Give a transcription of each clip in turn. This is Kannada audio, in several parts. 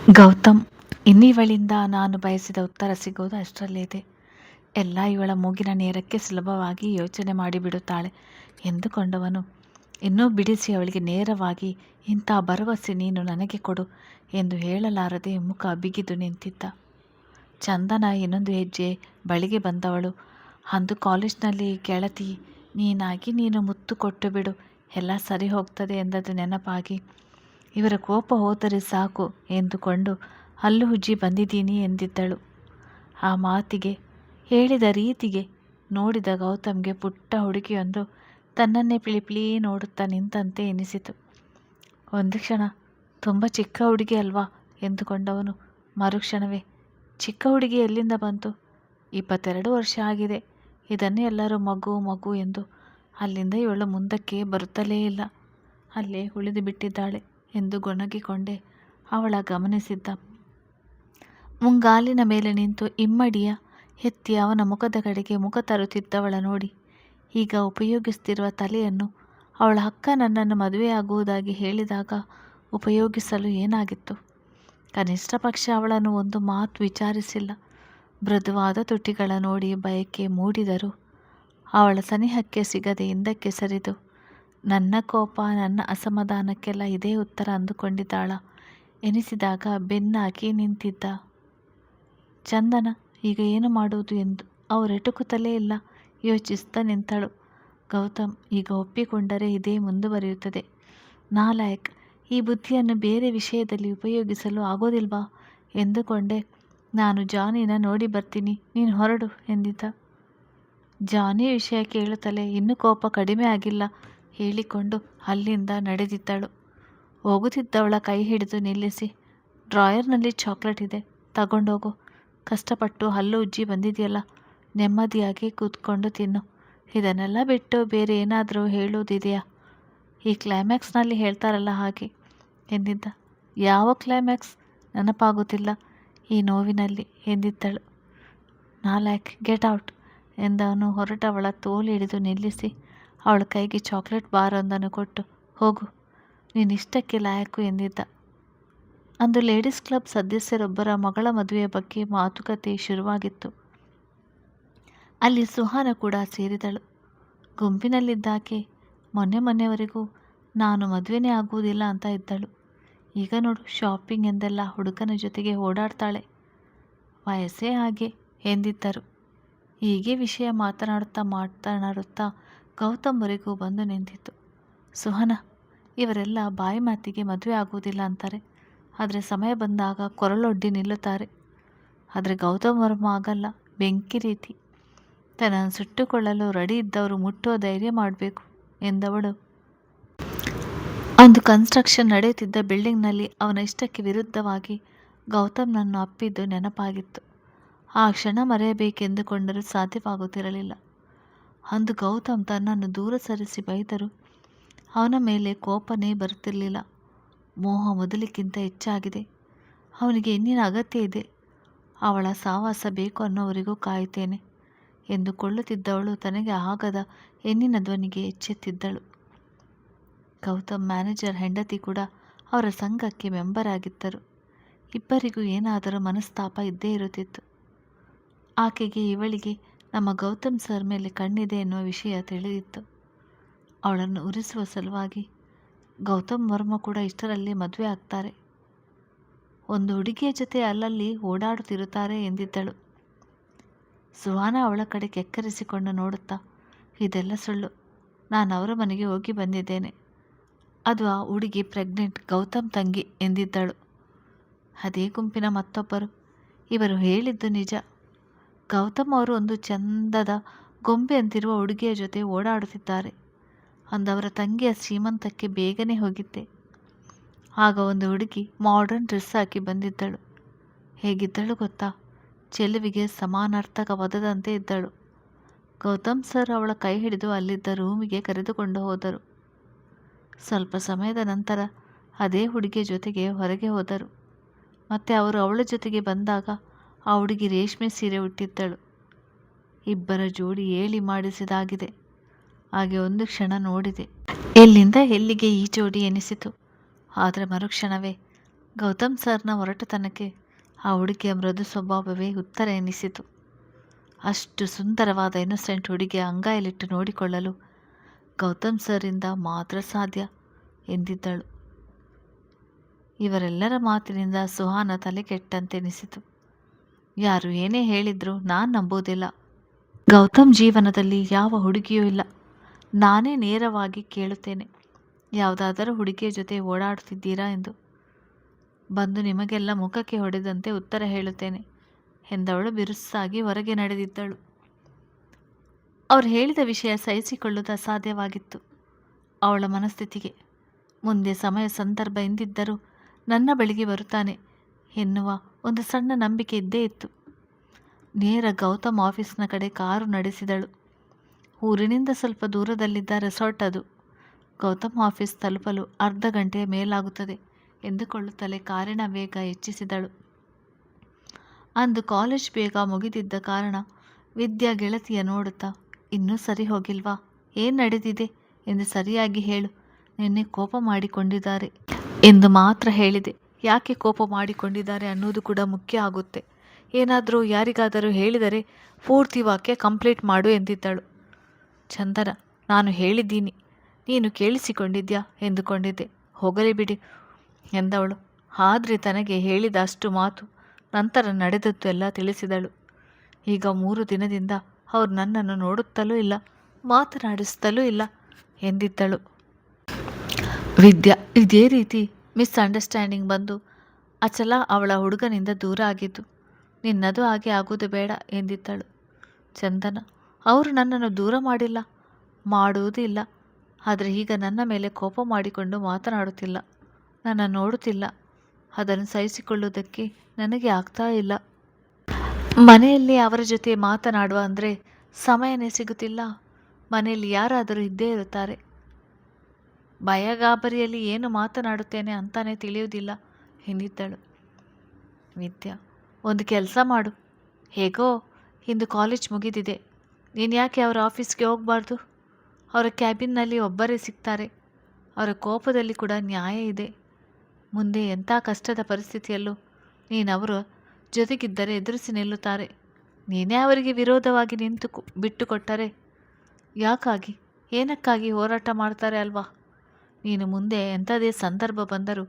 ಗೌತಮ್, ಇನ್ನಿವಳಿಂದ ನಾನು ಬಯಸಿದ ಉತ್ತರ ಸಿಗೋದು ಅಷ್ಟರಲ್ಲೇ ಇದೆ. ಎಲ್ಲ ಇವಳ ಮೂಗಿನ ನೇರಕ್ಕೆ ಸುಲಭವಾಗಿ ಯೋಚನೆ ಮಾಡಿಬಿಡುತ್ತಾಳೆ ಎಂದುಕೊಂಡವನು ಇನ್ನೂ ಬಿಡಿಸಿ ಅವಳಿಗೆ ನೇರವಾಗಿ ಇಂಥ ಭರವಸೆ ನೀನು ನನಗೆ ಕೊಡು ಎಂದು ಹೇಳಲಾರದೆ ಮುಖ ಬಿಗಿದು ನಿಂತಿದ್ದ. ಚಂದನ ಇನ್ನೊಂದು ಹೆಜ್ಜೆ ಬಳಿಗೆ ಬಂದವಳು. ಅಂದು ಕಾಲೇಜ್ನಲ್ಲಿ ಗೆಳತಿ ನೀನಾಗಿ ನೀನು ಮುತ್ತು ಕೊಟ್ಟು ಬಿಡು, ಎಲ್ಲ ಸರಿ ಹೋಗ್ತದೆ ಎಂದದ್ದು ನೆನಪಾಗಿ ಇವರ ಕೋಪ ಹೋದರೆ ಸಾಕು ಎಂದುಕೊಂಡು ಹಲ್ಲು ಉಜ್ಜಿ ಬಂದಿದ್ದೀನಿ ಎಂದಿದ್ದಳು. ಆ ಮಾತಿಗೆ, ಹೇಳಿದ ರೀತಿಗೆ ನೋಡಿದ ಗೌತಮ್ಗೆ ಪುಟ್ಟ ಹುಡುಗಿಯೊಂದು ತನ್ನನ್ನೇ ಪಿಳಿಪಿಳಿ ನೋಡುತ್ತಾ ನಿಂತಂತೆ ಎನಿಸಿತು. ಒಂದು ಕ್ಷಣ ತುಂಬ ಚಿಕ್ಕ ಹುಡುಗಿ ಅಲ್ವಾ ಎಂದುಕೊಂಡವನು ಮರುಕ್ಷಣವೇ ಚಿಕ್ಕ ಹುಡುಗಿ ಎಲ್ಲಿಂದ ಬಂತು? 22 ವರ್ಷ ಆಗಿದೆ. ಇದನ್ನೇ ಎಲ್ಲರೂ ಮಗು ಮಗು ಎಂದು. ಅಲ್ಲಿಂದ ಇವಳು ಮುಂದಕ್ಕೆ ಬರುತ್ತಲೇ ಇಲ್ಲ, ಅಲ್ಲೇ ಉಳಿದು ಬಿಟ್ಟಿದ್ದಾಳೆ ಎಂದು ಗೊಣಗಿಕೊಂಡೆ ಅವಳ ಗಮನಿಸಿದ್ದ. ಮುಂಗಾಲಿನ ಮೇಲೆ ನಿಂತು ಇಮ್ಮಡಿಯ ಎತ್ತಿ ಅವನ ಮುಖದ ಕಡೆಗೆ ಮುಖ ತರುತ್ತಿದ್ದವಳ ನೋಡಿ ಈಗ ಉಪಯೋಗಿಸುತ್ತಿರುವ ತಲೆಯನ್ನು ಅವಳ ಅಕ್ಕ ನನ್ನನ್ನು ಮದುವೆಯಾಗುವುದಾಗಿ ಹೇಳಿದಾಗ ಉಪಯೋಗಿಸಲು ಏನಾಗಿತ್ತು? ಕನಿಷ್ಠ ಪಕ್ಷ ಅವಳನ್ನು ಒಂದು ಮಾತು ವಿಚಾರಿಸಿಲ್ಲ. ಮೃದುವಾದ ತುಟಿಗಳ ನೋಡಿ ಬಯಕೆ ಮೂಡಿದರೂ ಅವಳ ಸನಿಹಕ್ಕೆ ಸಿಗದೆ ಹಿಂದಕ್ಕೆ ಸರಿದು ನನ್ನ ಕೋಪ ನನ್ನ ಅಸಮಾಧಾನಕ್ಕೆಲ್ಲ ಇದೇ ಉತ್ತರ ಅಂದುಕೊಂಡಿದ್ದಾಳ ಎನಿಸಿದಾಗ ಬೆನ್ನಾಗಿ ನಿಂತಿದ್ದ. ಚಂದನ ಈಗ ಏನು ಮಾಡುವುದು ಎಂದು ಅವರೆಟುಕುತ್ತಲೇ ಇಲ್ಲ, ಯೋಚಿಸುತ್ತಾ ನಿಂತಳು. ಗೌತಮ್ ಈಗ ಒಪ್ಪಿಕೊಂಡರೆ ಇದೇ ಮುಂದುವರಿಯುತ್ತದೆ. ನಾಲಾಯಕ್, ಈ ಬುದ್ಧಿಯನ್ನು ಬೇರೆ ವಿಷಯದಲ್ಲಿ ಉಪಯೋಗಿಸಲು ಆಗೋದಿಲ್ವಾ ಎಂದುಕೊಂಡೆ. ನಾನು ಜಾನಿನ ನೋಡಿ ಬರ್ತೀನಿ, ನೀನು ಹೊರಡು ಎಂದಿದ್ದ. ಜಾನಿ ವಿಷಯ ಕೇಳುತ್ತಲೇ ಇನ್ನೂ ಕೋಪ ಕಡಿಮೆ ಆಗಿಲ್ಲ ಹೇಳಿಕೊಂಡು ಅಲ್ಲಿಂದ ನಡೆದಿದ್ದಳು. ಹೋಗುತ್ತಿದ್ದವಳ ಕೈ ಹಿಡಿದು ನಿಲ್ಲಿಸಿ, ಡ್ರಾಯರ್ನಲ್ಲಿ ಚಾಕ್ಲೇಟ್ ಇದೆ, ತಗೊಂಡೋಗು. ಕಷ್ಟಪಟ್ಟು ಹಲ್ಲು ಉಜ್ಜಿ ಬಂದಿದೆಯಲ್ಲ, ನೆಮ್ಮದಿಯಾಗಿ ಕೂತ್ಕೊಂಡು ತಿನ್ನು. ಇದನ್ನೆಲ್ಲ ಬಿಟ್ಟು ಬೇರೆ ಏನಾದರೂ ಹೇಳುವುದಿದೆಯಾ? ಈ ಕ್ಲೈಮ್ಯಾಕ್ಸ್ನಲ್ಲಿ ಹೇಳ್ತಾರಲ್ಲ ಹಾಗೆ ಎಂದಿದ್ದ. ಯಾವ ಕ್ಲೈಮ್ಯಾಕ್ಸ್? ನೆನಪಾಗುತ್ತಿಲ್ಲ ಈ ನೋವಿನಲ್ಲಿ ಎಂದಿದ್ದಳು. ನಾಲ್ಯಾಕ್, ಗೆಟ್ ಔಟ್ ಎಂದವನು ಹೊರಟವಳ ತೋಳು ಹಿಡಿದು ನಿಲ್ಲಿಸಿ ಅವಳ ಕೈಗೆ ಚಾಕ್ಲೇಟ್ ಬಾರೊಂದನ್ನು ಕೊಟ್ಟು, ಹೋಗು, ನೀನಿಷ್ಟಕ್ಕೆ ಲಾಯಕ್ಕು ಎಂದಿದ್ದ. ಅಂದು ಲೇಡೀಸ್ ಕ್ಲಬ್ ಸದಸ್ಯರೊಬ್ಬರ ಮಗಳ ಮದುವೆಯ ಬಗ್ಗೆ ಮಾತುಕತೆ ಶುರುವಾಗಿತ್ತು. ಅಲ್ಲಿ ಸುಹಾನ ಕೂಡ ಸೇರಿದಳು. ಗುಂಪಿನಲ್ಲಿದ್ದಾಕೆ ಮೊನ್ನೆವರೆಗೂ ನಾನು ಮದುವೆನೇ ಆಗುವುದಿಲ್ಲ ಅಂತ ಇದ್ದಳು. ಈಗ ನೋಡು, ಶಾಪಿಂಗ್ ಎಂದೆಲ್ಲ ಹುಡುಗನ ಜೊತೆಗೆ ಓಡಾಡ್ತಾಳೆ. ವಯಸ್ಸೇ ಹಾಗೆ ಎಂದಿದ್ದರು. ಹೀಗೆ ವಿಷಯ ಮಾತನಾಡುತ್ತಾ ಗೌತಮ್ವರೆಗೂ ಬಂದು ನಿಂತಿತ್ತು. ಸುಹನ, ಇವರೆಲ್ಲ ಬಾಯಿ ಮಾತಿಗೆ ಮದುವೆ ಆಗುವುದಿಲ್ಲ ಅಂತಾರೆ, ಆದರೆ ಸಮಯ ಬಂದಾಗ ಕೊರಳೊಡ್ಡಿ ನಿಲ್ಲುತ್ತಾರೆ. ಆದರೆ ಗೌತಮ್ ವರ್ಮ ಆಗಲ್ಲ, ಬೆಂಕಿ ರೀತಿ. ತನ್ನನ್ನು ಸುಟ್ಟುಕೊಳ್ಳಲು ರೆಡಿ ಇದ್ದವರು ಮುಟ್ಟುವ ಧೈರ್ಯ ಮಾಡಬೇಕು ಎಂದವಳು. ಅಂದು ಕನ್ಸ್ಟ್ರಕ್ಷನ್ ನಡೆಯುತ್ತಿದ್ದ ಬಿಲ್ಡಿಂಗ್ನಲ್ಲಿ ಅವನ ಇಷ್ಟಕ್ಕೆ ವಿರುದ್ಧವಾಗಿ ಗೌತಮ್ನನ್ನು ಅಪ್ಪಿದ್ದು ನೆನಪಾಗಿತ್ತು. ಆ ಕ್ಷಣ ಮರೆಯಬೇಕೆಂದುಕೊಂಡರೂ ಸಾಧ್ಯವಾಗುತ್ತಿರಲಿಲ್ಲ. ಅಂದು ಗೌತಮ್ ತನ್ನನ್ನು ದೂರ ಸರಿಸಿ ಬೈದರೂ ಅವನ ಮೇಲೆ ಕೋಪನೇ ಬರುತ್ತಿರಲಿಲ್ಲ. ಮೋಹ ಮೊದಲಿಗಿಂತ ಹೆಚ್ಚಾಗಿದೆ. ಅವನಿಗೆ ಹೆಣ್ಣಿನ ಅಗತ್ಯ ಇದೆ. ಅವಳ ಸಹವಾಸ ಬೇಕು ಅನ್ನೋವರೆಗೂ ಕಾಯುತ್ತೇನೆ ಎಂದುಕೊಳ್ಳುತ್ತಿದ್ದವಳು ತನಗೆ ಆಗದ ಹೆಣ್ಣಿನ ಧ್ವನಿಗೆ ಎಚ್ಚೆತ್ತಿದ್ದಳು. ಗೌತಮ್ ಮ್ಯಾನೇಜರ್ ಹೆಂಡತಿ ಕೂಡ ಅವರ ಸಂಘಕ್ಕೆ ಮೆಂಬರ್ ಆಗಿದ್ದರು. ಇಬ್ಬರಿಗೂ ಏನಾದರೂ ಮನಸ್ತಾಪ ಇದ್ದೇ ಇರುತ್ತಿತ್ತು. ಆಕೆಗೆ ಇವಳಿಗೆ ನಮ್ಮ ಗೌತಮ್ ಸರ್ ಮೇಲೆ ಕಣ್ಣಿದೆ ಎನ್ನುವ ವಿಷಯ ತಿಳಿದಿತ್ತು. ಅವಳನ್ನು ಉರಿಸುವ ಸಲುವಾಗಿ ಗೌತಮ್ ವರ್ಮ ಕೂಡ ಇಷ್ಟರಲ್ಲಿ ಮದುವೆ ಆಗ್ತಾರೆ. ಒಂದು ಹುಡುಗಿಯ ಜೊತೆ ಅಲ್ಲಲ್ಲಿ ಓಡಾಡುತ್ತಿರುತ್ತಾರೆ ಎಂದಿದ್ದಳು. ಸುಹಾನ ಅವಳ ಕಡೆ ಕೆಕ್ಕರಿಸಿಕೊಂಡು ನೋಡುತ್ತಾ, ಇದೆಲ್ಲ ಸುಳ್ಳು, ನಾನು ಅವರ ಮನೆಗೆ ಹೋಗಿ ಬಂದಿದ್ದೇನೆ. ಅದು ಆ ಹುಡುಗಿ ಪ್ರೆಗ್ನೆಂಟ್, ಗೌತಮ್ ತಂಗಿ ಎಂದಿದ್ದಳು. ಅದೇ ಗುಂಪಿನ ಮತ್ತೊಬ್ಬರು, ಇವರು ಹೇಳಿದ್ದು ನಿಜ. ಗೌತಮ್ ಅವರು ಒಂದು ಚಂದದ ಗೊಂಬೆ ಅಂತಿರುವ ಹುಡುಗಿಯ ಜೊತೆ ಓಡಾಡುತ್ತಿದ್ದಾರೆ. ಅಂದವರ ತಂಗಿಯ ಶ್ರೀಮಂತಕ್ಕೆ ಬೇಗನೆ ಹೋಗಿದ್ದೆ. ಆಗ ಒಂದು ಹುಡುಗಿ ಮಾಡರ್ನ್ ಡ್ರೆಸ್ ಹಾಕಿ ಬಂದಿದ್ದಳು. ಹೇಗಿದ್ದಳು ಗೊತ್ತಾ? ಚೆಲುವಿಗೆ ಸಮಾನಾರ್ಥಕ ಪದದಂತೆ ಇದ್ದಳು. ಗೌತಮ್ ಸರ್ ಅವಳ ಕೈ ಹಿಡಿದು ಅಲ್ಲಿದ್ದ ರೂಮಿಗೆ ಕರೆದುಕೊಂಡು ಹೋದರು. ಸ್ವಲ್ಪ ಸಮಯದ ನಂತರ ಅದೇ ಹುಡುಗಿಯ ಜೊತೆಗೆ ಹೊರಗೆ ಹೋದರು. ಮತ್ತೆ ಅವರು ಅವಳ ಜೊತೆಗೆ ಬಂದಾಗ ಆ ಹುಡುಗಿ ರೇಷ್ಮೆ ಸೀರೆ ಉಟ್ಟಿದ್ದಳು. ಇಬ್ಬರ ಜೋಡಿ ಹೇಳಿ ಮಾಡಿಸಿದಾಗಿದೆ. ಹಾಗೆ ಒಂದು ಕ್ಷಣ ನೋಡಿದೆ, ಎಲ್ಲಿಂದ ಎಲ್ಲಿಗೆ ಈ ಜೋಡಿ ಎನಿಸಿತು. ಆದರೆ ಮರುಕ್ಷಣವೇ ಗೌತಮ್ ಸರ್ನ ಒರಟುತನಕ್ಕೆ ಆ ಹುಡುಗಿಯ ಮೃದು ಸ್ವಭಾವವೇ ಉತ್ತರ ಎನ್ನಿಸಿತು. ಅಷ್ಟು ಸುಂದರವಾದ ಇನ್ನೊಸೆಂಟ್ ಹುಡುಗಿಯ ಅಂಗೈಲಿಟ್ಟು ನೋಡಿಕೊಳ್ಳಲು ಗೌತಮ್ ಸರಿಂದ ಮಾತ್ರ ಸಾಧ್ಯ ಎಂದಿದ್ದಳು. ಇವರೆಲ್ಲರ ಮಾತಿನಿಂದ ಸುಹಾನ ತಲೆ ಕೆಟ್ಟಂತೆನಿಸಿತು. ಯಾರು ಏನೇ ಹೇಳಿದ್ರೂ ನಾನು ನಂಬುವುದಿಲ್ಲ. ಗೌತಮ್ ಜೀವನದಲ್ಲಿ ಯಾವ ಹುಡುಗಿಯೂ ಇಲ್ಲ. ನಾನೇ ನೇರವಾಗಿ ಕೇಳುತ್ತೇನೆ, ಯಾವುದಾದರೂ ಹುಡುಗಿಯ ಜೊತೆ ಓಡಾಡುತ್ತಿದ್ದೀರಾ ಎಂದು. ಬಂದು ನಿಮಗೆಲ್ಲ ಮುಖಕ್ಕೆ ಹೊಡೆದಂತೆ ಉತ್ತರ ಹೇಳುತ್ತೇನೆ ಎಂದವಳು ಬಿರುಸಾಗಿ ಹೊರಗೆ ನಡೆದಿದ್ದಳು. ಅವರು ಹೇಳಿದ ವಿಷಯ ಸಹಿಸಿಕೊಳ್ಳುವುದು ಅಸಾಧ್ಯವಾಗಿತ್ತು ಅವಳ ಮನಸ್ಥಿತಿಗೆ. ಮುಂದೆ ಸಮಯ ಸಂದರ್ಭ ಎಂದಿದ್ದರೂ ನನ್ನ ಬಳಿಗೆ ಬರುತ್ತಾನೆ ಎನ್ನುವ ಒಂದು ಸಣ್ಣ ನಂಬಿಕೆ ಇದ್ದೇ ಇತ್ತು. ನೇರ ಗೌತಮ್ ಆಫೀಸ್ನ ಕಡೆ ಕಾರು ನಡೆಸಿದಳು. ಊರಿನಿಂದ ಸ್ವಲ್ಪ ದೂರದಲ್ಲಿದ್ದ ರೆಸಾರ್ಟ್ ಅದು. ಗೌತಮ್ ಆಫೀಸ್ ತಲುಪಲು ಅರ್ಧ ಗಂಟೆಯ ಮೇಲಾಗುತ್ತದೆ ಎಂದುಕೊಳ್ಳುತ್ತಲೇ ಕಾರಿನ ವೇಗ ಹೆಚ್ಚಿಸಿದಳು. ಅಂದು ಕಾಲೇಜ್ ಬೇಗ ಮುಗಿದಿದ್ದ ಕಾರಣ ವಿದ್ಯಾ ಗೆಳತಿಯ ನೋಡುತ್ತಾ, ಇನ್ನೂ ಸರಿ ಹೋಗಿಲ್ವಾ, ಏನು ನಡೆದಿದೆ ಎಂದು ಸರಿಯಾಗಿ ಹೇಳು, ನಿನ್ನೆ ಕೋಪ ಮಾಡಿಕೊಂಡಿದ್ದಾರೆ ಎಂದು ಮಾತ್ರ ಹೇಳಿದೆ. ಯಾಕೆ ಕೋಪ ಮಾಡಿಕೊಂಡಿದ್ದಾರೆ ಅನ್ನೋದು ಕೂಡ ಮುಖ್ಯ ಆಗುತ್ತೆ. ಏನಾದರೂ ಯಾರಿಗಾದರೂ ಹೇಳಿದರೆ ಪೂರ್ತಿ ವಾಕ್ಯ ಕಂಪ್ಲೀಟ್ ಮಾಡು ಎಂದಿದ್ದಳು. ಚಂದನ, ನಾನು ಹೇಳಿದ್ದೀನಿ, ನೀನು ಕೇಳಿಸಿಕೊಂಡಿದ್ಯಾ ಎಂದುಕೊಂಡಿದ್ದೆ, ಹೋಗಲಿ ಬಿಡಿ ಎಂದವಳು. ಆದರೆ ತನಗೆ ಹೇಳಿದ ಅಷ್ಟು ಮಾತು ನಂತರ ನಡೆದದ್ದು ಎಲ್ಲ ತಿಳಿಸಿದಳು. ಈಗ 3 ದಿನದಿಂದ ಅವರು ನನ್ನನ್ನು ನೋಡುತ್ತಲೂ ಇಲ್ಲ, ಮಾತನಾಡಿಸುತ್ತಲೂ ಇಲ್ಲ ಎಂದಿದ್ದಳು. ವಿದ್ಯಾ ಇದೇ ರೀತಿ ಮಿಸ್ಅಂಡರ್ಸ್ಟ್ಯಾಂಡಿಂಗ್ ಬಂದು ಅಚಲ ಅವಳ ಹುಡುಗನಿಂದ ದೂರ ಆಗಿದ್ದು, ನಿನ್ನದು ಹಾಗೆ ಆಗುವುದು ಬೇಡ ಎಂದಿದ್ದಳು. ಚಂದನ, ಅವರು ನನ್ನನ್ನು ದೂರ ಮಾಡಿಲ್ಲ, ಮಾಡುವುದೂ ಇಲ್ಲ. ಆದರೆ ಈಗ ನನ್ನ ಮೇಲೆ ಕೋಪ ಮಾಡಿಕೊಂಡು ಮಾತನಾಡುತ್ತಿಲ್ಲ, ನನ್ನ ನೋಡುತ್ತಿಲ್ಲ. ಅದನ್ನು ಸಹಿಸಿಕೊಳ್ಳುವುದಕ್ಕೆ ನನಗೆ ಆಗ್ತಾ ಇಲ್ಲ. ಮನೆಯಲ್ಲಿ ಅವರ ಜೊತೆ ಮಾತನಾಡುವ ಅಂದರೆ ಸಮಯನೇ ಸಿಗುತ್ತಿಲ್ಲ. ಮನೆಯಲ್ಲಿ ಯಾರಾದರೂ ಇದ್ದೇ ಇರುತ್ತಾರೆ. ಭಯಗಾಬರಿಯಲ್ಲಿ ಏನು ಮಾತನಾಡುತ್ತೇನೆ ಅಂತಾನೆ ತಿಳಿಯುವುದಿಲ್ಲ ಎಂದಿದ್ದಳು. ವಿದ್ಯಾ, ಒಂದು ಕೆಲಸ ಮಾಡು, ಹೇಗೋ ಇಂದು ಕಾಲೇಜ್ ಮುಗಿದಿದೆ, ನೀನು ಯಾಕೆ ಅವರ ಆಫೀಸ್ಗೆ ಹೋಗಬಾರ್ದು? ಅವರ ಕ್ಯಾಬಿನ್ನಲ್ಲಿ ಒಬ್ಬರೇ ಸಿಗ್ತಾರೆ. ಅವರ ಕೋಪದಲ್ಲಿ ಕೂಡ ನ್ಯಾಯ ಇದೆ. ಮುಂದೆ ಎಂಥ ಕಷ್ಟದ ಪರಿಸ್ಥಿತಿಯಲ್ಲೂ ನೀನು ಅವರ ಜೊತೆಗಿದ್ದರೆ ಎದುರಿಸಿ ನಿಲ್ಲುತ್ತಾರೆ. ನೀನೇ ಅವರಿಗೆ ವಿರೋಧವಾಗಿ ನಿಂತು ಬಿಟ್ಟುಕೊಟ್ಟರೆ ಯಾಕಾಗಿ, ಏನಕ್ಕಾಗಿ ಹೋರಾಟ ಮಾಡ್ತಾರೆ ಅಲ್ವಾ? ನೀನು ಮುಂದೆ ಎಂಥದೇ ಸಂದರ್ಭ ಬಂದರೂ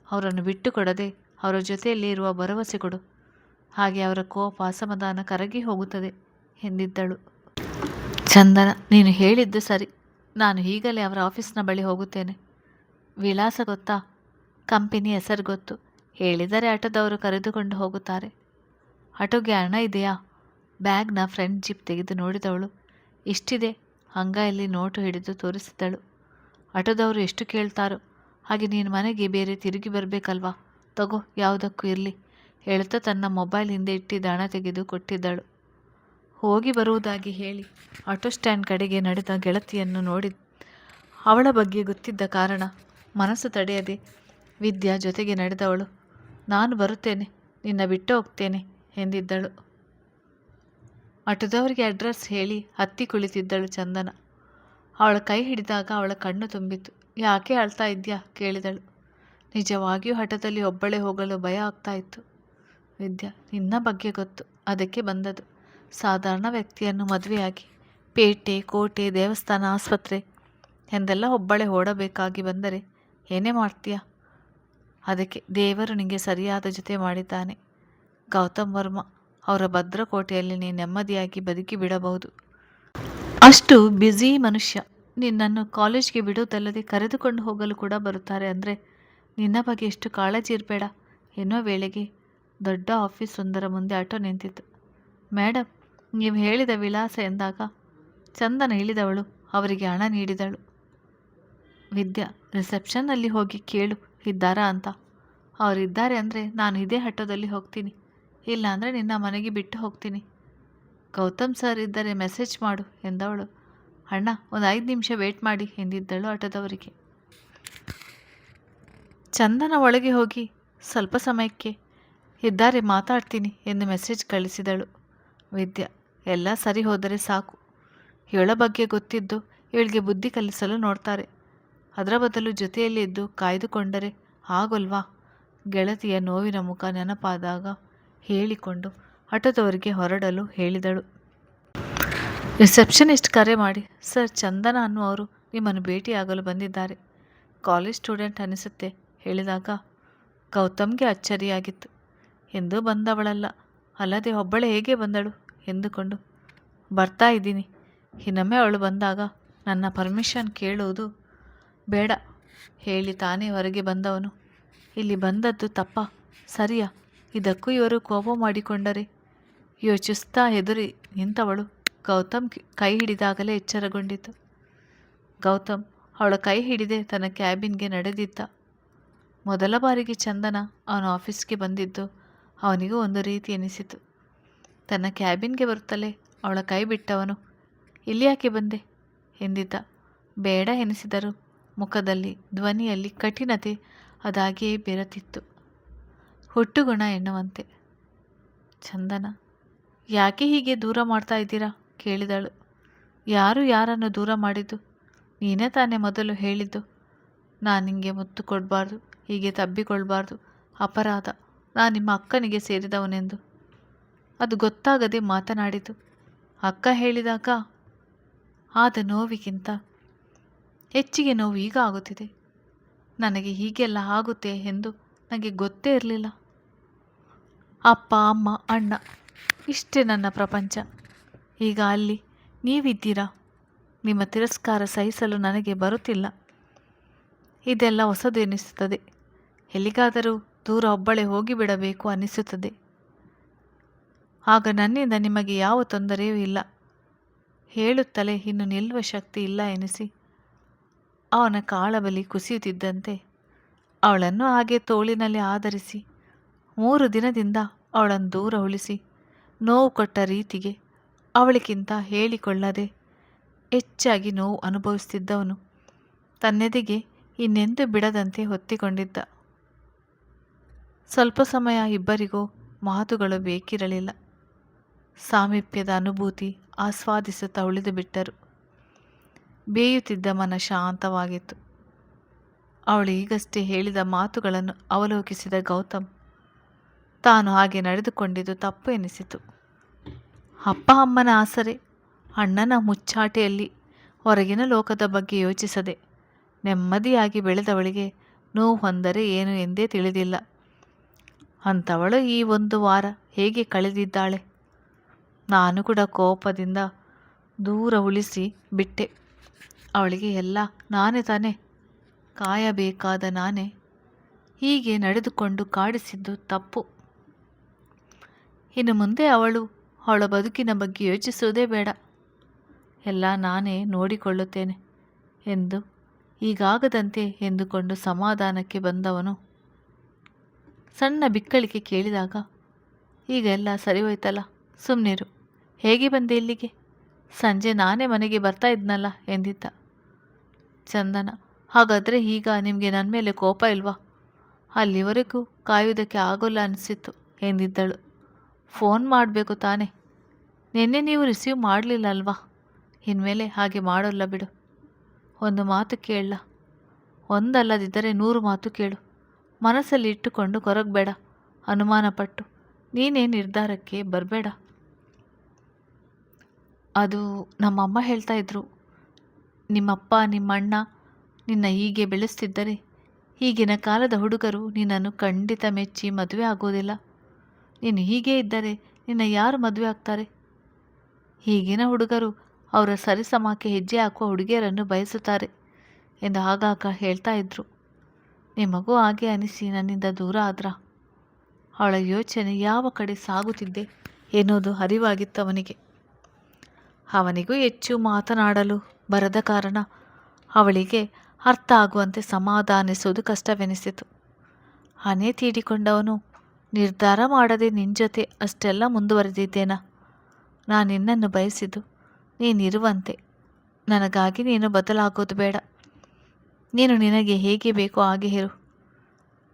ಅವರನ್ನು ಬಿಟ್ಟುಕೊಡದೆ ಅವರ ಜೊತೆಯಲ್ಲಿ ಇರುವ ಭರವಸೆ ಕೊಡು. ಹಾಗೆ ಅವರ ಕೋಪ ಅಸಮಾಧಾನ ಕರಗಿ ಹೋಗುತ್ತದೆ ಎಂದಿದ್ದಳು. ಚಂದನ, ನೀನು ಹೇಳಿದ್ದು ಸರಿ. ನಾನು ಈಗಲೇ ಅವರ ಆಫೀಸ್ನ ಬಳಿ ಹೋಗುತ್ತೇನೆ. ವಿಳಾಸ ಗೊತ್ತಾ? ಕಂಪನಿ ಹೆಸರು ಗೊತ್ತು. ಹೇಳಿದರೆ ಆಟೋದವರು ಕರೆದುಕೊಂಡು ಹೋಗುತ್ತಾರೆ. ಆಟೋಗೆ ಹಣ ಇದೆಯಾ? ಬ್ಯಾಗ್ನ ಫ್ರಂಟ್ ಜಿಪ್ ತೆಗೆದು ನೋಡಿದವಳು, ಇಷ್ಟಿದೆ ಅಂಗೈಯಲ್ಲಿ ನೋಟು ಹಿಡಿದು ತೋರಿಸಿದಳು. ಆಟೋದವರು ಎಷ್ಟು ಕೇಳ್ತಾರೋ, ಹಾಗೆ ನೀನು ಮನೆಗೆ ಬೇರೆ ತಿರುಗಿ ಬರಬೇಕಲ್ವಾ, ತಗೋ ಯಾವುದಕ್ಕೂ ಇರಲಿ ಹೇಳುತ್ತಾ ತನ್ನ ಮೊಬೈಲ್ ಹಿಂದೆ ಇಟ್ಟಿದ್ದ ಹಣ ತೆಗೆದು ಕೊಟ್ಟಿದ್ದಳು. ಹೋಗಿ ಬರುವುದಾಗಿ ಹೇಳಿ ಆಟೋ ಸ್ಟ್ಯಾಂಡ್ ಕಡೆಗೆ ನಡೆದ ಗೆಳತಿಯನ್ನು ನೋಡಿ ಅವಳ ಬಗ್ಗೆ ಗೊತ್ತಿದ್ದ ಕಾರಣ ಮನಸ್ಸು ತಡೆಯದೆ ವಿದ್ಯಾ ಜೊತೆಗೆ ನಡೆದವಳು, ನಾನು ಬರುತ್ತೇನೆ, ನಿನ್ನ ಬಿಟ್ಟು ಹೋಗ್ತೇನೆ ಎಂದಿದ್ದಳು. ಆಟೋದವರಿಗೆ ಅಡ್ರೆಸ್ ಹೇಳಿ ಹತ್ತಿ ಕುಳಿತಿದ್ದಳು ಚಂದನ. ಅವಳ ಕೈ ಹಿಡಿದಾಗ ಅವಳ ಕಣ್ಣು ತುಂಬಿತು. ಯಾಕೆ ಅಳ್ತಾ ಇದ್ಯಾ ಕೇಳಿದಳು. ನಿಜವಾಗಿಯೂ ಆಟೋದಲ್ಲಿ ಒಬ್ಬಳೇ ಹೋಗಲು ಭಯ ಆಗ್ತಾ ಇತ್ತು. ವಿದ್ಯಾ, ನಿನ್ನ ಬಗ್ಗೆ ಗೊತ್ತು, ಅದಕ್ಕೆ ಬಂದದ್ದು. ಸಾಧಾರಣ ವ್ಯಕ್ತಿಯನ್ನು ಮದುವೆಯಾಗಿ ಪೇಟೆ, ಕೋಟೆ, ದೇವಸ್ಥಾನ, ಆಸ್ಪತ್ರೆ ಎಂದೆಲ್ಲ ಒಬ್ಬಳೇ ಓಡಬೇಕಾಗಿ ಬಂದರೆ ಏನೇ ಮಾಡ್ತೀಯಾ? ಅದಕ್ಕೆ ದೇವರು ನಿನಗೆ ಸರಿಯಾದ ಜೊತೆ ಮಾಡಿದ್ದಾನೆ. ಗೌತಮ್ ವರ್ಮಾ ಅವರ ಭದ್ರಕೋಟೆಯಲ್ಲಿ ನೀನು ನೆಮ್ಮದಿಯಾಗಿ ಬದುಕಿ ಬಿಡಬಹುದು. ಅಷ್ಟು ಬ್ಯುಸಿ ಮನುಷ್ಯ. ನಿನ್ನನ್ನು ಕಾಲೇಜ್ಗೆ ಬಿಡುವುದಲ್ಲದೆ ಕರೆದುಕೊಂಡು ಹೋಗಲು ಕೂಡ ಬರುತ್ತಾರೆ ಅಂದರೆ ನಿನ್ನ ಬಗ್ಗೆ ಎಷ್ಟು ಕಾಳಜಿ ಇರಬೇಡ ಎನ್ನುವ ವೇಳೆಗೆ ದೊಡ್ಡ ಆಫೀಸ್ ಒಂದರ ಮುಂದೆ ಆಟೋ ನಿಂತಿತ್ತು. ಮೇಡಮ್, ನೀವು ಹೇಳಿದ ವಿಳಾಸ ಎಂದಾಗ ಚಂದನ ಇಳಿದವಳು ಅವರಿಗೆ ಹಣ ನೀಡಿದಳು. ವಿದ್ಯಾ, ರಿಸೆಪ್ಷನ್ನಲ್ಲಿ ಹೋಗಿ ಕೇಳು ಇದ್ದಾರಾ ಅಂತ. ಅವರಿದ್ದಾರೆ ಅಂದರೆ ನಾನು ಇದೇ ಆಟೋದಲ್ಲಿ ಹೋಗ್ತೀನಿ, ಇಲ್ಲ ಅಂದರೆ ನಿನ್ನ ಮನೆಗೆ ಬಿಟ್ಟು ಹೋಗ್ತೀನಿ. ಗೌತಮ್ ಸರ್ ಇದ್ದರೆ ಮೆಸೇಜ್ ಮಾಡು ಎಂದವಳು. ಅಣ್ಣ, ಒಂದು 5 ನಿಮಿಷ ವೇಟ್ ಮಾಡಿ ಎಂದಿದ್ದಳು ಆಟೋದವರಿಗೆ. ಚಂದನ ಒಳಗೆ ಹೋಗಿ ಸ್ವಲ್ಪ ಸಮಯಕ್ಕೆ ಇದ್ದಾರೆ, ಮಾತಾಡ್ತೀನಿ ಎಂದು ಮೆಸೇಜ್ ಕಳಿಸಿದಳು. ವಿದ್ಯಾ, ಎಲ್ಲ ಸರಿ ಹೋದರೆ ಸಾಕು. ಇವಳ ಬಗ್ಗೆ ಗೊತ್ತಿದ್ದು ಇವಳಿಗೆ ಬುದ್ಧಿ ಕಲಿಸಲು ನೋಡ್ತಾರೆ. ಅದರ ಬದಲು ಜೊತೆಯಲ್ಲಿ ಇದ್ದು ಕಾಯ್ದುಕೊಂಡರೆ ಆಗೋಲ್ವಾ? ಗೆಳತಿಯ ನೋವಿನ ಮುಖ ನೆನಪಾದಾಗ ಹೇಳಿಕೊಂಡು ಆಟೋದವರಿಗೆ ಹೊರಡಲು ಹೇಳಿದಳು. ರಿಸೆಪ್ಷನಿಸ್ಟ್ ಕರೆ ಮಾಡಿ, ಸರ್, ಚಂದನ ಅನ್ನುವರು ನಿಮ್ಮನ್ನು ಭೇಟಿಯಾಗಲು ಬಂದಿದ್ದಾರೆ. ಕಾಲೇಜ್ ಸ್ಟೂಡೆಂಟ್ ಅನಿಸುತ್ತೆ ಹೇಳಿದಾಗ ಗೌತಮ್ಗೆ ಅಚ್ಚರಿಯಾಗಿತ್ತು. ಎಂದೂ ಬಂದವಳಲ್ಲ, ಅಲ್ಲದೆ ಒಬ್ಬಳೇ ಹೇಗೆ ಬಂದಳು ಎಂದುಕೊಂಡು, ಬರ್ತಾ ಇದ್ದೀನಿ, ಇನ್ನೊಮ್ಮೆ ಅವಳು ಬಂದಾಗ ನನ್ನ ಪರ್ಮಿಷನ್ ಕೇಳುವುದು ಬೇಡ ಹೇಳಿ ತಾನೇ ಹೊರಗೆ ಬಂದವನು. ಇಲ್ಲಿ ಬಂದದ್ದು ತಪ್ಪ ಸರಿಯಾ, ಇದಕ್ಕೂ ಇವರು ಕೋಪ ಮಾಡಿಕೊಂಡರೆ ಯೋಚಿಸ್ತಾ ಹೆದರಿ ನಿಂತವಳು ಗೌತಮ್ ಕೈ ಹಿಡಿದಾಗಲೇ ಎಚ್ಚರಗೊಂಡಿತು. ಗೌತಮ್ ಅವಳ ಕೈ ಹಿಡಿದೇ ತನ್ನ ಕ್ಯಾಬಿನ್ಗೆ ನಡೆದಿದ್ದ. ಮೊದಲ ಬಾರಿಗೆ ಚಂದನ ಅವನ ಆಫೀಸ್ಗೆ ಬಂದಿದ್ದು ಅವನಿಗೂ ಒಂದು ರೀತಿ ಎನಿಸಿತು. ತನ್ನ ಕ್ಯಾಬಿನ್ಗೆ ಬರುತ್ತಲೇ ಅವಳ ಕೈ ಬಿಟ್ಟವನು, ಇಲ್ಲಿ ಯಾಕೆ ಬಂದೆ ಎಂದಿದ್ದ. ಬೇಡ ಎನಿಸಿದರು ಮುಖದಲ್ಲಿ ಧ್ವನಿಯಲ್ಲಿ ಕಠಿಣತೆ ಅದಾಗಿಯೇ ಬೆರೆತಿತ್ತು, ಹುಟ್ಟುಗುಣ ಎನ್ನುವಂತೆ. ಚಂದನ, ಯಾಕೆ ಹೀಗೆ ದೂರ ಮಾಡ್ತಾ ಇದ್ದೀರಾ ಕೇಳಿದಳು. ಯಾರು ಯಾರನ್ನು ದೂರ ಮಾಡಿದ್ದು? ನೀನೇ ತಾನೇ ಮೊದಲು ಹೇಳಿದ್ದು ನಾನು ನಿಂಗೆ ಮುತ್ತು ಕೊಡಬಾರ್ದು, ಹೀಗೆ ತಬ್ಬಿಕೊಳ್ಬಾರ್ದು, ಅಪರಾಧ, ನಾನು ನಿಮ್ಮ ಅಕ್ಕನಿಗೆ ಸೇರಿದವನೆಂದು. ಅದು ಗೊತ್ತಾಗದೆ ಮಾತನಾಡಿತು. ಅಕ್ಕ ಹೇಳಿದಾಗ ಆದ ನೋವಿಗಿಂತ ಹೆಚ್ಚಿಗೆ ನೋವು ಈಗ ಆಗುತ್ತಿದೆ. ನನಗೆ ಹೀಗೆಲ್ಲ ಆಗುತ್ತೆ ಎಂದು ನನಗೆ ಗೊತ್ತೇ ಇರಲಿಲ್ಲ. ಅಪ್ಪ, ಅಮ್ಮ, ಅಣ್ಣ, ಇಷ್ಟೇ ನನ್ನ ಪ್ರಪಂಚ. ಈಗ ಅಲ್ಲಿ ನೀವಿದ್ದೀರಾ. ನಿಮ್ಮ ತಿರಸ್ಕಾರ ಸಹಿಸಲು ನನಗೆ ಬರುತ್ತಿಲ್ಲ. ಇದೆಲ್ಲ ಹೊಸದು ಎನಿಸುತ್ತದೆ. ಎಲ್ಲಿಗಾದರೂ ದೂರ ಒಬ್ಬಳೇ ಹೋಗಿಬಿಡಬೇಕು ಅನಿಸುತ್ತದೆ. ಆಗ ನನ್ನಿಂದ ನಿಮಗೆ ಯಾವ ತೊಂದರೆಯೂ ಇಲ್ಲ. ಹೇಳುತ್ತಲೇ ಇನ್ನು ನಿಲ್ಲುವ ಶಕ್ತಿ ಇಲ್ಲ ಎನಿಸಿ ಅವನ ಕಾಳಬಲಿ ಕುಸಿಯುತ್ತಿದ್ದಂತೆ ಅವಳನ್ನು ಹಾಗೆ ತೋಳಿನಲ್ಲಿ ಆಧರಿಸಿ 3 ದಿನದಿಂದ ಅವಳನ್ನು ದೂರ ಉಳಿಸಿ ನೋವು ಕೊಟ್ಟ ರೀತಿಗೆ ಅವಳಿಗಿಂತ ಹೇಳಿಕೊಳ್ಳದೆ ಹೆಚ್ಚಾಗಿ ನೋವು ಅನುಭವಿಸುತ್ತಿದ್ದವನು ತನ್ನೆದೆಗೆ ಇನ್ನೆಂದೂ ಬಿಡದಂತೆ ಹೊತ್ತಿಕೊಂಡಿದ್ದ. ಸ್ವಲ್ಪ ಸಮಯ ಇಬ್ಬರಿಗೂ ಮಾತುಗಳು ಬೇಕಿರಲಿಲ್ಲ. ಸಾಮೀಪ್ಯದ ಅನುಭೂತಿ ಆಸ್ವಾದಿಸುತ್ತಾ ಉಳಿದು ಬಿಟ್ಟರು. ಬೇಯುತ್ತಿದ್ದ ಮನ ಶಾಂತವಾಗಿತ್ತು. ಅವಳು ಈಗಷ್ಟೇ ಹೇಳಿದ ಮಾತುಗಳನ್ನು ಅವಲೋಕಿಸಿದ ಗೌತಮ್ ತಾನು ಹಾಗೆ ನಡೆದುಕೊಂಡಿದ್ದು ತಪ್ಪು ಎನಿಸಿತು. ಅಪ್ಪ ಅಮ್ಮನ ಆಸರೆ, ಅಣ್ಣನ ಮುಚ್ಚಾಟೆಯಲ್ಲಿ ಹೊರಗಿನ ಲೋಕದ ಬಗ್ಗೆ ಯೋಚಿಸದೆ ನೆಮ್ಮದಿಯಾಗಿ ಬೆಳೆದವಳಿಗೆ ನೋವು ಹೊಂದರೆ ಏನು ಎಂದೇ ತಿಳಿದಿಲ್ಲ. ಅಂಥವಳು ಈ 1 ವಾರ ಹೇಗೆ ಕಳೆದಿದ್ದಾಳೆ. ನಾನು ಕೂಡ ಕೋಪದಿಂದ ದೂರ ಉಳಿಸಿ ಬಿಟ್ಟೆ. ಅವಳಿಗೆ ಎಲ್ಲ ನಾನೇ ತಾನೇ ಕಾಯಬೇಕಾದ ನಾನೇ ಹೀಗೆ ನಡೆದುಕೊಂಡು ಕಾಡಿಸಿದ್ದು ತಪ್ಪು. ಇನ್ನು ಮುಂದೆ ಅವಳ ಬದುಕಿನ ಬಗ್ಗೆ ಯೋಚಿಸುವುದೇ ಬೇಡ. ಎಲ್ಲ ನಾನೇ ನೋಡಿಕೊಳ್ಳುತ್ತೇನೆ ಎಂದು ಈಗಾಗದಂತೆ ಎಂದುಕೊಂಡು ಸಮಾಧಾನಕ್ಕೆ ಬಂದವನು ಸಣ್ಣ ಬಿಕ್ಕಳಿಕೆ ಕೇಳಿದಾಗ, ಈಗ ಎಲ್ಲ ಸರಿ ಹೋಯ್ತಲ್ಲ, ಸುಮ್ಮನಿರು, ಹೇಗೆ ಬಂದೆ ಇಲ್ಲಿಗೆ? ಸಂಜೆ ನಾನೇ ಮನೆಗೆ ಬರ್ತಾ ಇದ್ನಲ್ಲ ಎಂದಿದ್ದ. ಚಂದನ, ಹಾಗಾದರೆ ಈಗ ನಿಮಗೆ ನನ್ನ ಮೇಲೆ ಕೋಪ ಇಲ್ವಾ? ಅಲ್ಲಿವರೆಗೂ ಕಾಯುವುದಕ್ಕೆ ಆಗೋಲ್ಲ ಅನಿಸಿತ್ತು ಎಂದಿದ್ದಳು. ಫೋನ್ ಮಾಡಬೇಕು ತಾನೇ, ನಿನ್ನೆ ನೀವು ರಿಸೀವ್ ಮಾಡಲಿಲ್ಲ ಅಲ್ವಾ? ಇನ್ಮೇಲೆ ಹಾಗೆ ಮಾಡೋಲ್ಲ ಬಿಡು. ಒಂದು ಮಾತು ಕೇಳಲ್ಲ, ಒಂದಲ್ಲದಿದ್ದರೆ 100 ಮಾತು ಕೇಳು. ಮನಸ್ಸಲ್ಲಿ ಇಟ್ಟುಕೊಂಡು ಕೊರಗಬೇಡ, ಅನುಮಾನಪಟ್ಟು ನೀನೇ ನಿರ್ಧಾರಕ್ಕೆ ಬರಬೇಡ. ಅದು ನಮ್ಮಮ್ಮ ಹೇಳ್ತಾ ಇದ್ರು, ನಿಮ್ಮಪ್ಪ ನಿಮ್ಮಣ್ಣ ನಿನ್ನ ಹೀಗೆ ಬೆಳೆಸ್ತಿದ್ದರೆ ಈಗಿನ ಕಾಲದ ಹುಡುಗರು ನಿನ್ನನ್ನು ಖಂಡಿತ ಮೆಚ್ಚಿ ಮದುವೆ ಆಗೋದಿಲ್ಲ. ನೀನು ಹೀಗೆ ಇದ್ದರೆ ನಿನ್ನ ಯಾರು ಮದುವೆ ಆಗ್ತಾರೆ? ಈಗಿನ ಹುಡುಗರು ಅವರ ಸರಿಸಮಕ್ಕೆ ಹೆಜ್ಜೆ ಹಾಕುವ ಹುಡುಗಿಯರನ್ನು ಬಯಸುತ್ತಾರೆ ಎಂದು ಆಗಾಗ ಹೇಳ್ತಾ ಇದ್ರು. ನಿಮಗೂ ಹಾಗೆ ಅನಿಸಿ ನನ್ನಿಂದ ದೂರ ಆದ್ರ? ಅವಳ ಯೋಚನೆ ಯಾವ ಕಡೆ ಸಾಗುತ್ತಿದ್ದೆ ಎನ್ನುವುದು ಅರಿವಾಗಿತ್ತು ಅವನಿಗೆ. ಅವನಿಗೂ ಹೆಚ್ಚು ಮಾತನಾಡಲು ಬರದ ಕಾರಣ ಅವಳಿಗೆ ಅರ್ಥ ಆಗುವಂತೆ ಸಮಾಧಾನಿಸುವುದು ಕಷ್ಟವೆನಿಸಿತು. ಹಣೆ ತೀಡಿಕೊಂಡವನು, ನಿರ್ಧಾರ ಮಾಡದೆ ನಿನ್ನ ಜೊತೆ ಅಷ್ಟೆಲ್ಲ ಮುಂದುವರೆದಿದ್ದೇನಾ? ನಾನು ನಿನ್ನನ್ನು ಬಯಸಿದ್ದು ನೀನಿರುವಂತೆ. ನನಗಾಗಿ ನೀನು ಬದಲಾಗೋದು ಬೇಡ. ನೀನು ನಿನಗೆ ಹೇಗೆ ಬೇಕೋ ಹಾಗೆ ಇರು.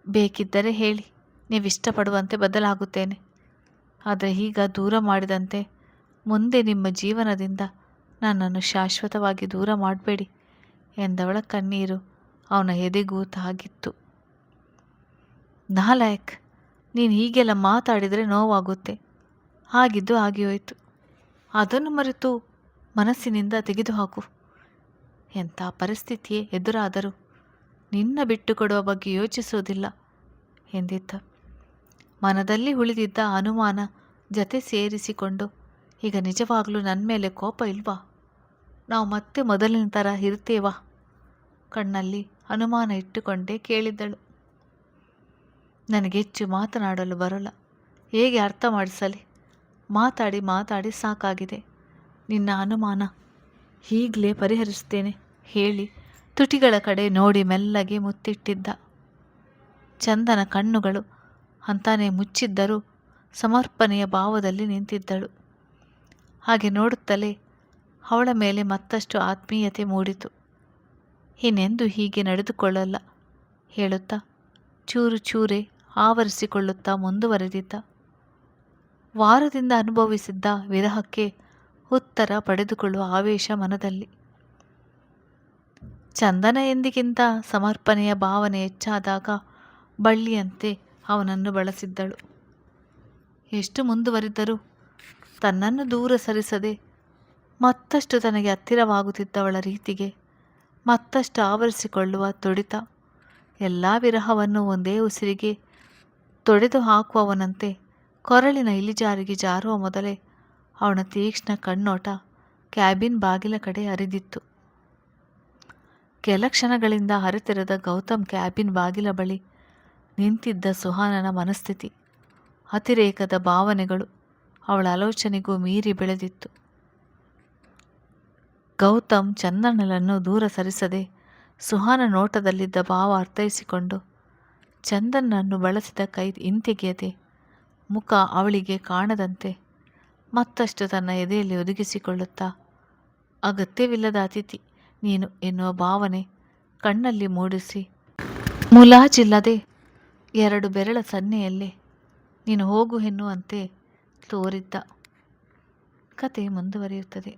ಬೇಕಿದ್ದರೆ ಹೇಳಿ, ನೀವಿಷ್ಟಪಡುವಂತೆ ಬದಲಾಗುತ್ತೇನೆ. ಆದರೆ ಈಗ ದೂರ ಮಾಡಿದಂತೆ ಮುಂದೆ ನಿಮ್ಮ ಜೀವನದಿಂದ ನನ್ನನ್ನು ಶಾಶ್ವತವಾಗಿ ದೂರ ಮಾಡಬೇಡಿ ಎಂದವಳ ಕಣ್ಣೀರು ಅವನ ಎದೆಗೂ ತಾಗಿತ್ತು. ನಾಲಾಯಕ್, ನೀನು ಹೀಗೆಲ್ಲ ಮಾತಾಡಿದರೆ ನೋವಾಗುತ್ತೆ. ಹಾಗಿದ್ದು ಆಗಿ ಹೋಯಿತು. ಅದನ್ನು ಮರೆತು ಮನಸ್ಸಿನಿಂದ ತೆಗೆದುಹಾಕು. ಎಂಥ ಪರಿಸ್ಥಿತಿಯೇ ಎದುರಾದರೂ ನಿನ್ನ ಬಿಟ್ಟುಕೊಡುವ ಬಗ್ಗೆ ಯೋಚಿಸುವುದಿಲ್ಲ ಎಂದಿದ್ದ. ಮನದಲ್ಲಿ ಉಳಿದಿದ್ದ ಅನುಮಾನ ಜತೆ ಸೇರಿಸಿಕೊಂಡು, ಈಗ ನಿಜವಾಗ್ಲೂ ನನ್ನ ಮೇಲೆ ಕೋಪ ಇಲ್ವಾ? ನಾವು ಮತ್ತೆ ಮೊದಲಿನ ಥರ ಇರ್ತೇವಾ? ಕಣ್ಣಲ್ಲಿ ಅನುಮಾನ ಇಟ್ಟುಕೊಂಡೇ ಕೇಳಿದ್ದಳು. ನನಗೆ ಹೆಚ್ಚು ಮಾತನಾಡಲು ಬರೋಲ್ಲ. ಹೇಗೆ ಅರ್ಥ ಮಾಡಿಸಲಿ? ಮಾತಾಡಿ ಮಾತಾಡಿ ಸಾಕಾಗಿದೆ. ನಿನ್ನ ಅನುಮಾನ ಈಗಲೇ ಪರಿಹರಿಸುತ್ತೇನೆ ಹೇಳಿ ತುಟಿಗಳ ಕಡೆ ನೋಡಿ ಮೆಲ್ಲಗೆ ಮುತ್ತಿಟ್ಟಿದ್ದ. ಚಂದನ ಕಣ್ಣುಗಳು ಅಂತಾನೆ ಮುಚ್ಚಿದ್ದರೂ ಸಮರ್ಪಣೆಯ ಭಾವದಲ್ಲಿ ನಿಂತಿದ್ದಳು. ಹಾಗೆ ನೋಡುತ್ತಲೇ ಅವಳ ಮೇಲೆ ಮತ್ತಷ್ಟು ಆತ್ಮೀಯತೆ ಮೂಡಿತು. ಇನ್ನೆಂದು ಹೀಗೆ ನಡೆದುಕೊಳ್ಳಲ್ಲ ಹೇಳುತ್ತಾ ಚೂರು ಚೂರೇ ಆವರಿಸಿಕೊಳ್ಳುತ್ತಾ ಮುಂದುವರೆದಿದ್ದ. ವಾರದಿಂದ ಅನುಭವಿಸಿದ್ದ ವಿರಹಕ್ಕೆ ಉತ್ತರ ಪಡೆದುಕೊಳ್ಳುವ ಆವೇಶ ಮನದಲ್ಲಿ. ಚಂದನ ಎಂದಿಗಿಂತ ಸಮರ್ಪಣೆಯ ಭಾವನೆ ಹೆಚ್ಚಾದಾಗ ಬಳ್ಳಿಯಂತೆ ಅವನನ್ನು ಬಳಸಿದ್ದಳು. ಎಷ್ಟು ಮುಂದುವರಿದರೂ ತನ್ನನ್ನು ದೂರ ಸರಿಸದೆ ಮತ್ತಷ್ಟು ತನಗೆ ಹತ್ತಿರವಾಗುತ್ತಿದ್ದವಳ ರೀತಿಗೆ ಮತ್ತಷ್ಟು ಆವರಿಸಿಕೊಳ್ಳುವ ತುಡಿತ ಎಲ್ಲ ವಿರಹವನ್ನು ಒಂದೇ ಉಸಿರಿಗೆ ತೊಡೆದು ಹಾಕುವವನಂತೆ ಕೊರಳಿನ ಇಳಿಜಾರಿಗೆ ಜಾರುವ ಮೊದಲೇ ಅವನ ತೀಕ್ಷ್ಣ ಕಣ್ಣೋಟ ಕ್ಯಾಬಿನ್ ಬಾಗಿಲ ಕಡೆ ಹರಿದಿತ್ತು. ಕೆಲ ಕ್ಷಣಗಳಿಂದ ಹರಿತೆರೆದ ಗೌತಮ್ ಕ್ಯಾಬಿನ್ ಬಾಗಿಲ ಬಳಿ ನಿಂತಿದ್ದ ಸುಹಾನನ ಮನಸ್ಥಿತಿ, ಅತಿರೇಕದ ಭಾವನೆಗಳು ಅವಳ ಆಲೋಚನೆಗೂ ಮೀರಿ ಬೆಳೆದಿತ್ತು. ಗೌತಮ್ ಚಂದನಳನ್ನು ದೂರ ಸರಿಸದೆ ಸುಹಾನ ನೋಟದಲ್ಲಿದ್ದ ಭಾವ ಅರ್ಥೈಸಿಕೊಂಡು ಚಂದನನ್ನು ಬಳಸಿದ ಕೈ ಹಿಂತೆಗೆಯದೆ ಮುಖ ಅವಳಿಗೆ ಕಾಣದಂತೆ ಮತ್ತಷ್ಟು ತನ್ನ ಎದೆಯಲ್ಲಿ ಒದಗಿಸಿಕೊಳ್ಳುತ್ತಾ, ಅಗತ್ಯವಿಲ್ಲದ ಅತಿಥಿ ನೀನು ಎನ್ನುವ ಭಾವನೆ ಕಣ್ಣಲ್ಲಿ ಮೂಡಿಸಿ ಮುಲಾಜಿಲ್ಲದೆ 2 ಬೆರಳ ಸನ್ನೆಯಲ್ಲೇ ನೀನು ಹೋಗು ಎನ್ನುವಂತೆ ತೋರಿದ್ದ. ಕತೆ ಮುಂದುವರಿಯುತ್ತದೆ.